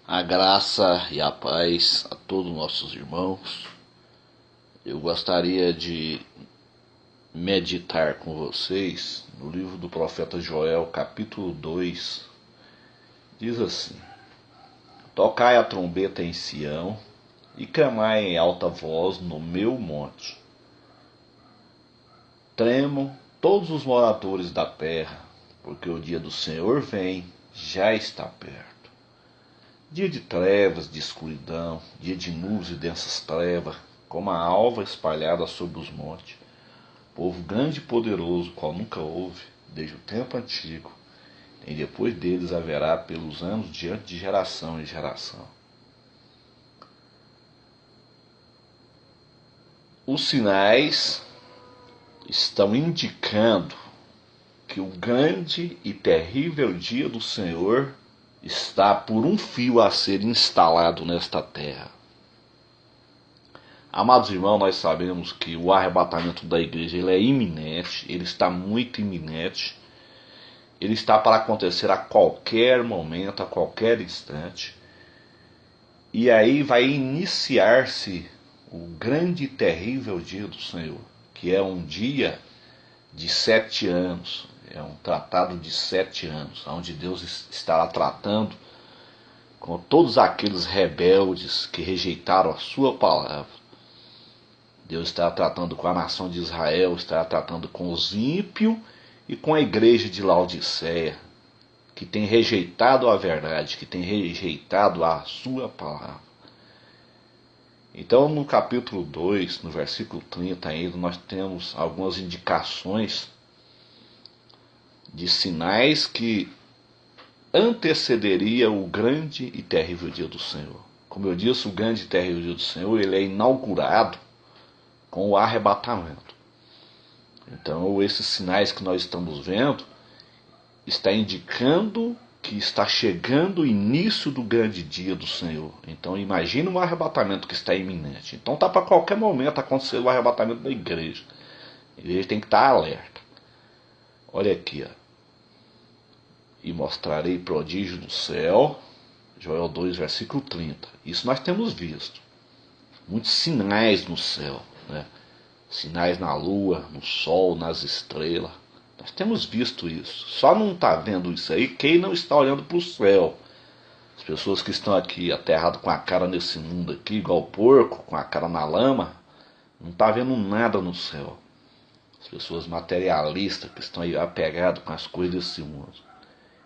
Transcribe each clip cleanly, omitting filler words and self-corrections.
A graça e a paz a todos nossos irmãos. Eu gostaria de meditar com vocês no livro do profeta Joel, capítulo 2. Diz assim: Tocai a trombeta em Sião e clamai em alta voz no meu monte. Tremam todos os moradores da terra, porque o dia do Senhor vem, já está perto. Dia de trevas, de escuridão, dia de nuvens e densas trevas, como a alva espalhada sobre os montes. Povo grande e poderoso, qual nunca houve, desde o tempo antigo, nem depois deles haverá pelos anos diante de geração em geração. Os sinais estão indicando que o grande e terrível dia do Senhor está por um fio a ser instalado nesta terra. Amados irmãos, nós sabemos que o arrebatamento da igreja ele é iminente, ele está muito iminente, ele está para acontecer a qualquer momento, a qualquer instante. E aí vai iniciar-se o grande e terrível dia do Senhor, que é um dia de 7 anos, é um tratado de 7 anos, onde Deus estará tratando com todos aqueles rebeldes que rejeitaram a sua palavra. Deus estará tratando com a nação de Israel, estará tratando com os ímpios e com a igreja de Laodiceia, que tem rejeitado a verdade, que tem rejeitado a sua palavra. Então, no capítulo 2, no versículo 30 ainda, nós temos algumas indicações de sinais que antecederia o grande e terrível dia do Senhor. Como eu disse, o grande e terrível dia do Senhor ele é inaugurado com o arrebatamento. Então, esses sinais que nós estamos vendo está indicando que está chegando o início do grande dia do Senhor. Então, imagine um arrebatamento que está iminente. Então, está para qualquer momento acontecer o arrebatamento da igreja. A igreja tem que estar alerta. Olha aqui, ó. E mostrarei prodígio no céu, Joel 2, versículo 30. Isso nós temos visto. Muitos sinais no céu, né? Sinais na lua, no sol, nas estrelas. Nós temos visto isso. Só não está vendo isso aí quem não está olhando para o céu. As pessoas que estão aqui aterradas com a cara nesse mundo aqui, igual porco, com a cara na lama, não está vendo nada no céu. As pessoas materialistas que estão aí apegadas com as coisas desse mundo.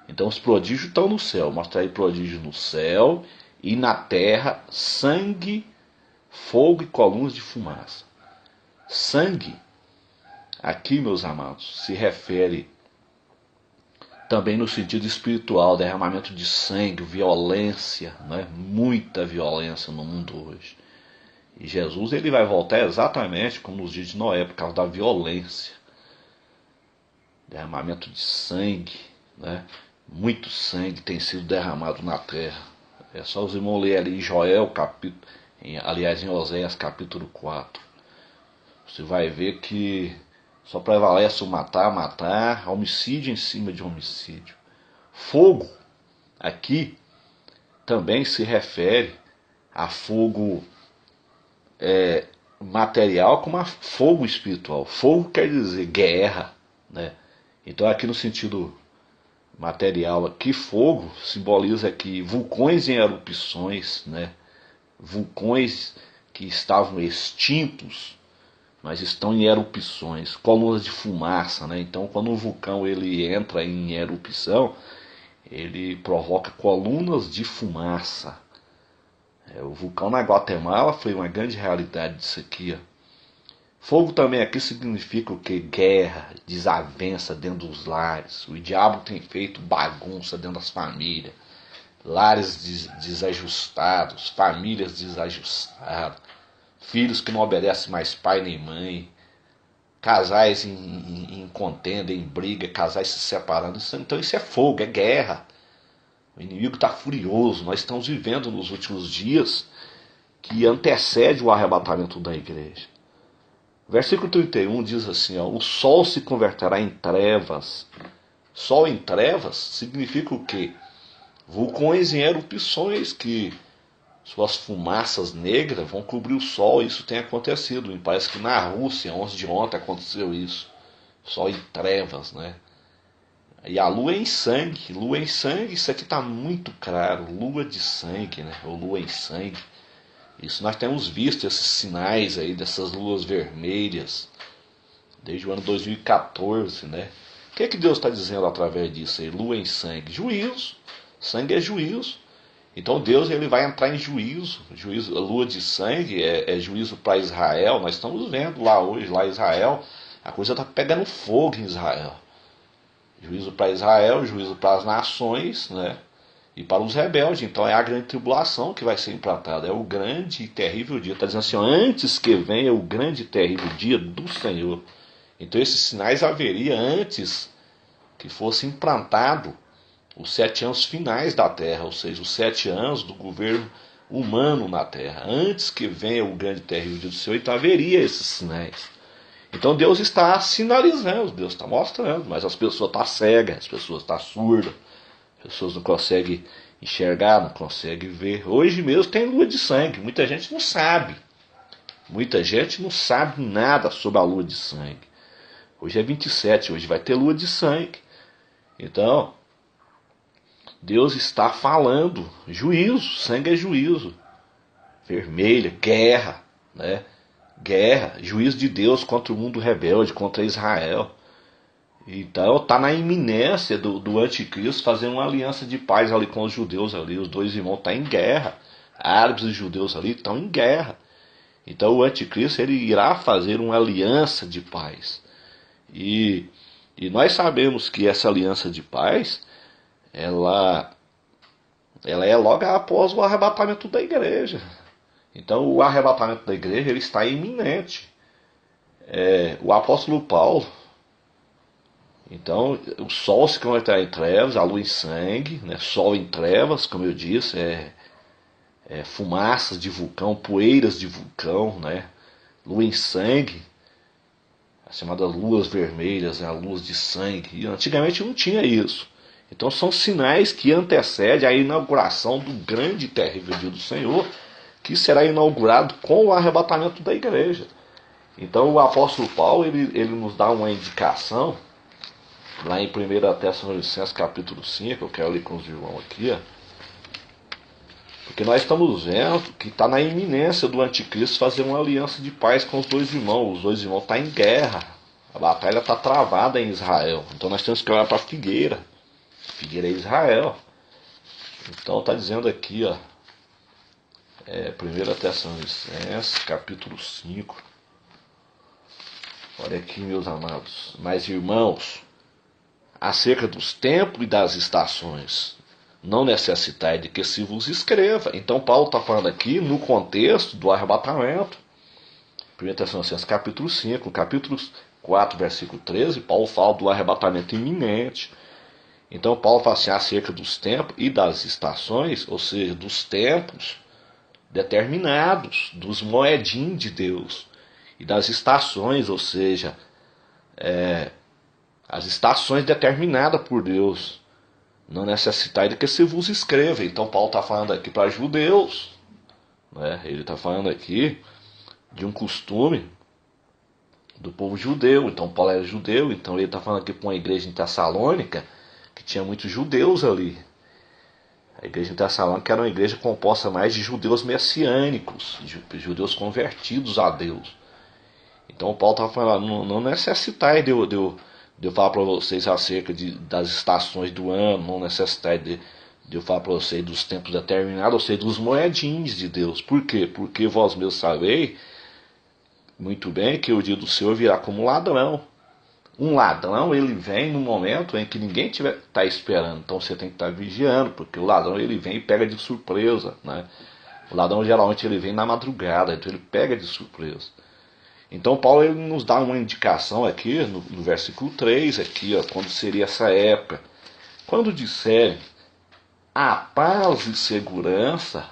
Então os prodígios estão no céu. Mostra aí prodígio no céu e na terra, sangue, fogo e colunas de fumaça. Sangue, aqui meus amados, se refere também no sentido espiritual, derramamento de sangue, violência, né? Muita violência no mundo hoje. E Jesus ele vai voltar exatamente como nos dias de Noé, por causa da violência. Derramamento de sangue, né? Muito sangue tem sido derramado na terra. É só os irmãos lerem ali em Joel, em Oséias capítulo 4. Você vai ver que só prevalece o matar, homicídio em cima de homicídio. Fogo, aqui, também se refere a fogo material como a fogo espiritual. Fogo quer dizer guerra, né? Então aqui no sentido material, aqui fogo simboliza aqui vulcões em erupções, né? Vulcões que estavam extintos, mas estão em erupções, colunas de fumaça, né? Então quando um vulcão ele entra em erupção, ele provoca colunas de fumaça. O vulcão na Guatemala foi uma grande realidade disso aqui, ó. Fogo também aqui significa o que? Guerra, desavença dentro dos lares. O diabo tem feito bagunça dentro das famílias. Lares desajustados, famílias desajustadas. Filhos que não obedecem mais pai nem mãe. Casais em contenda, em briga, casais se separando. Então isso é fogo, é guerra. O inimigo está furioso. Nós estamos vivendo nos últimos dias que antecede o arrebatamento da igreja. Versículo 31 diz assim, ó, o sol se converterá em trevas. Sol em trevas significa o quê? Vulcões em erupções que suas fumaças negras vão cobrir o Sol. Isso tem acontecido. Me parece que na Rússia, de ontem, aconteceu isso. Sol em trevas, né? E a lua em sangue. Lua em sangue, isso aqui está muito claro. Lua de sangue, né? Ou lua em sangue. Isso nós temos visto esses sinais aí dessas luas vermelhas desde o ano 2014, né? O que é que Deus está dizendo através disso aí? Lua em sangue. Juízo. Sangue é juízo. Então Deus ele vai entrar em juízo. A lua de sangue é juízo para Israel. Nós estamos vendo lá hoje, lá em Israel, a coisa está pegando fogo em Israel. Juízo para Israel, juízo para as nações, né? E para os rebeldes. Então é a grande tribulação que vai ser implantada. É o grande e terrível dia. Está dizendo assim, ó, antes que venha o grande e terrível dia do Senhor. Então esses sinais haveria antes que fosse implantado os 7 anos finais da Terra, ou seja, os 7 anos do governo humano na Terra. Antes que venha o grande e terrível dia do Senhor, então haveria esses sinais. Então Deus está sinalizando, Deus está mostrando, mas as pessoas estão cegas, as pessoas estão surdas, as pessoas não conseguem enxergar, não conseguem ver. Hoje mesmo tem lua de sangue, muita gente não sabe. Muita gente não sabe nada sobre a lua de sangue. Hoje é 27, hoje vai ter lua de sangue. Então, Deus está falando, juízo, sangue é juízo. Vermelha, guerra, né? Guerra, juízo de Deus contra o mundo rebelde, contra Israel. Então está na iminência do anticristo fazer uma aliança de paz ali com os judeus ali. Os dois irmãos estão em guerra. Árabes e judeus ali estão em guerra. Então o anticristo ele irá fazer uma aliança de paz. E nós sabemos que essa aliança de paz, ela é logo após o arrebatamento da igreja. Então o arrebatamento da igreja ele está iminente. O apóstolo Paulo, então o sol se converterá em trevas, a lua em sangue, né? Sol em trevas, como eu disse, fumaças de vulcão, poeiras de vulcão, né? Lua em sangue, as chamadas luas vermelhas, né? Luas de sangue. E antigamente não tinha isso. Então são sinais que antecedem a inauguração do grande e terrível dia do Senhor, que será inaugurado com o arrebatamento da igreja. Então o apóstolo Paulo ele nos dá uma indicação lá em 1 Tessalonicenses capítulo 5, eu quero ler com os irmãos aqui, ó, porque nós estamos vendo que está na iminência do anticristo fazer uma aliança de paz com os dois irmãos. Os dois irmãos estão em guerra, a batalha está travada em Israel. Então nós temos que olhar para a figueira. Figueira é Israel. Então está dizendo aqui, ó, 1 Tessalonicenses capítulo 5. Olha aqui, meus amados. Mas irmãos, acerca dos tempos e das estações, não necessitai de que se vos escreva. Então Paulo está falando aqui no contexto do arrebatamento. 1 Tessalonicenses capítulo 5, capítulo 4, versículo 13, Paulo fala do arrebatamento iminente. Então Paulo fala assim, acerca dos tempos e das estações, ou seja, dos tempos determinados, dos moedinhos de Deus, e das estações, ou seja, as estações determinadas por Deus. Não necessitai de que se vos escreva. Então Paulo está falando aqui para judeus, né? Ele está falando aqui de um costume do povo judeu. Então Paulo era judeu, então ele está falando aqui para uma igreja em Tessalônica que tinha muitos judeus ali. A igreja em Tessalônica era uma igreja composta mais de judeus messiânicos, judeus convertidos a Deus. Então Paulo estava falando, não necessitai de eu falar para vocês acerca das estações do ano, não necessitai de eu falar para vocês dos tempos determinados, ou seja, dos moedinhos de Deus. Por quê? Porque vós mesmos sabeis muito bem que o dia do Senhor virá como um ladrão. Um ladrão, ele vem no momento em que ninguém está esperando. Então você tem que estar vigiando, porque o ladrão ele vem e pega de surpresa, né? O ladrão geralmente ele vem na madrugada, então ele pega de surpresa. Então Paulo ele nos dá uma indicação aqui no versículo 3, aqui, ó, quando seria essa época. Quando disserem a paz e segurança,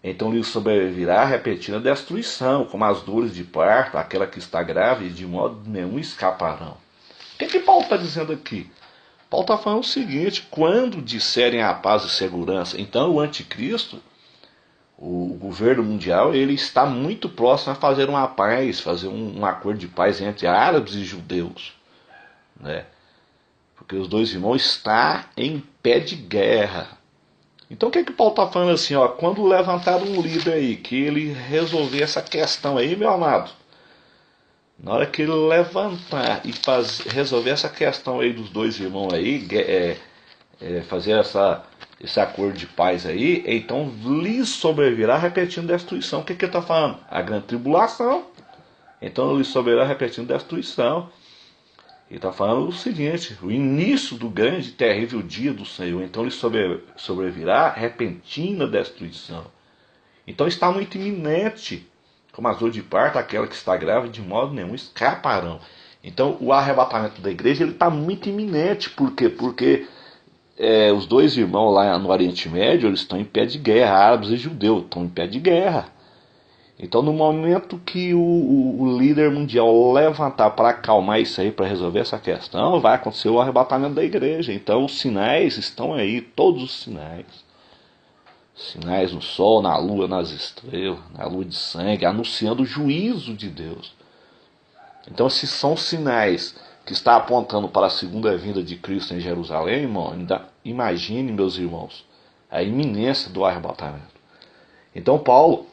então lhe sobrevirá repentina destruição, como as dores de parto, aquela que está grávida, e de modo nenhum escaparão. O que Paulo está dizendo aqui? Paulo está falando o seguinte: quando disserem a paz e segurança, então o anticristo, o governo mundial, ele está muito próximo a fazer uma paz, fazer um acordo de paz entre árabes e judeus, né? Porque os dois irmãos estão em pé de guerra. Então o que Paulo está falando assim, ó? Quando levantar um líder aí, que ele resolver essa questão aí, meu amado, na hora que ele levantar e resolver essa questão aí dos dois irmãos aí, fazer esse acordo de paz aí, então lhes sobrevirá repetindo destruição. O que ele está falando? A grande tribulação. Então lhes sobrevirá repetindo destruição. Ele está falando o seguinte: o início do grande e terrível dia do Senhor. Então lhe sobrevirá repentina destruição. Então está muito iminente. Como as dores de parto, aquela que está grávida, de modo nenhum escaparão. Então o arrebatamento da igreja está muito iminente. Por quê? Porque os dois irmãos lá no Oriente Médio, eles estão em pé de guerra. Árabes e judeus estão em pé de guerra. Então no momento que o líder mundial levantar para acalmar isso aí, para resolver essa questão, vai acontecer o arrebatamento da igreja. Então os sinais estão aí, todos os sinais. Sinais no sol, na lua, nas estrelas, na lua de sangue, anunciando o juízo de Deus. Então, se são sinais que está apontando para a segunda vinda de Cristo em Jerusalém, irmão, imagine, meus irmãos, a iminência do arrebatamento. Então, Paulo,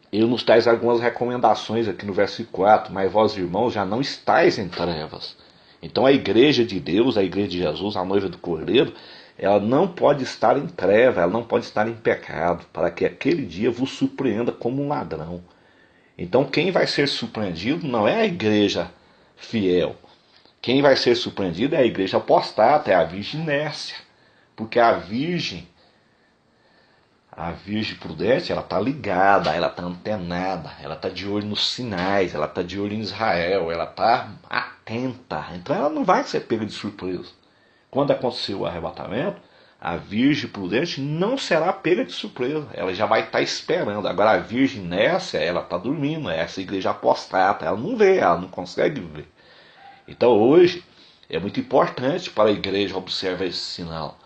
ele nos traz algumas recomendações aqui no versículo 4, mas vós, irmãos, já não estáis em trevas. Então, a igreja de Deus, a igreja de Jesus, a noiva do Cordeiro, ela não pode estar em treva, ela não pode estar em pecado, para que aquele dia vos surpreenda como um ladrão. Então quem vai ser surpreendido não é a igreja fiel. Quem vai ser surpreendido é a igreja apostata, é a virgem Nécia. Porque a virgem prudente, ela está ligada, ela está antenada, ela está de olho nos sinais, ela está de olho em Israel, ela está atenta. Então ela não vai ser pega de surpresa. Quando acontecer o arrebatamento, a virgem prudente não será pega de surpresa. Ela já vai estar esperando. Agora a virgem Nécia, ela está dormindo. Essa igreja apostata, ela não vê, ela não consegue ver. Então hoje é muito importante para a igreja observar esse sinal.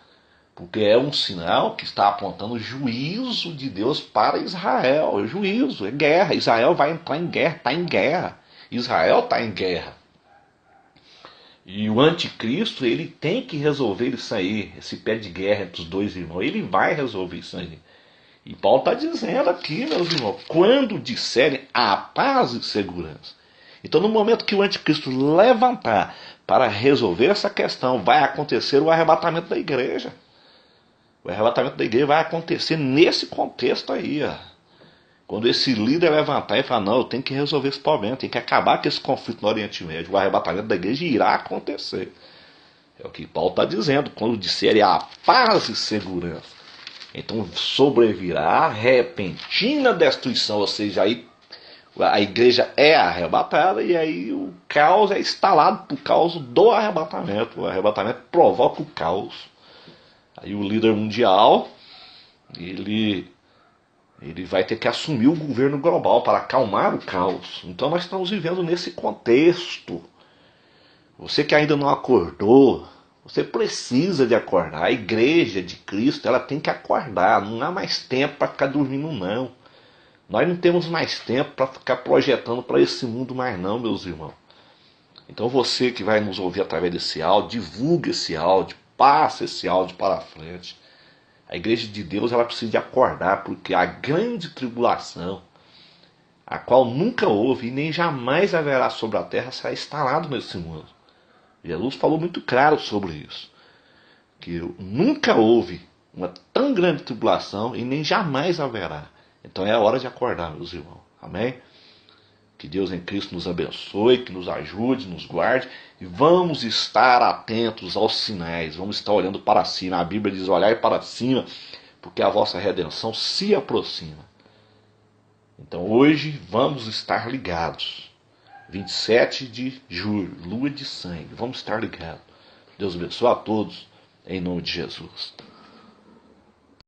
Porque é um sinal que está apontando o juízo de Deus para Israel. É juízo, é guerra. Israel vai entrar em guerra, está em guerra. Israel está em guerra. E o anticristo, ele tem que resolver isso aí, esse pé de guerra entre os dois irmãos. Ele vai resolver isso aí. E Paulo está dizendo aqui, meus irmãos, quando disserem a paz e segurança. Então no momento que o anticristo levantar para resolver essa questão, vai acontecer o arrebatamento da igreja. O arrebatamento da igreja vai acontecer nesse contexto aí, ó. Quando esse líder levantar e falar, não, eu tenho que resolver esse problema, tem que acabar com esse conflito no Oriente Médio, o arrebatamento da igreja irá acontecer. É o que Paulo está dizendo, quando disserem a paz e segurança. Então sobrevirá repentina destruição, ou seja, aí a igreja é arrebatada e aí o caos é instalado por causa do arrebatamento. O arrebatamento provoca o caos. Aí o líder mundial, ele vai ter que assumir o governo global para acalmar o caos. Então nós estamos vivendo nesse contexto. Você que ainda não acordou, você precisa de acordar. A igreja de Cristo, ela tem que acordar. Não há mais tempo para ficar dormindo, não. Nós não temos mais tempo para ficar projetando para esse mundo mais não, meus irmãos. Então você que vai nos ouvir através desse áudio, divulgue esse áudio, passe esse áudio para frente. A igreja de Deus, ela precisa de acordar, porque a grande tribulação, a qual nunca houve e nem jamais haverá sobre a terra, será instalado nesse mundo. Jesus falou muito claro sobre isso, que nunca houve uma tão grande tribulação e nem jamais haverá. Então é a hora de acordar, meus irmãos. Amém? Que Deus em Cristo nos abençoe, que nos ajude, nos guarde. E vamos estar atentos aos sinais. Vamos estar olhando para cima. A Bíblia diz, olhai para cima, porque a vossa redenção se aproxima. Então hoje vamos estar ligados. 27 de julho, lua de sangue. Vamos estar ligados. Deus abençoe a todos, em nome de Jesus.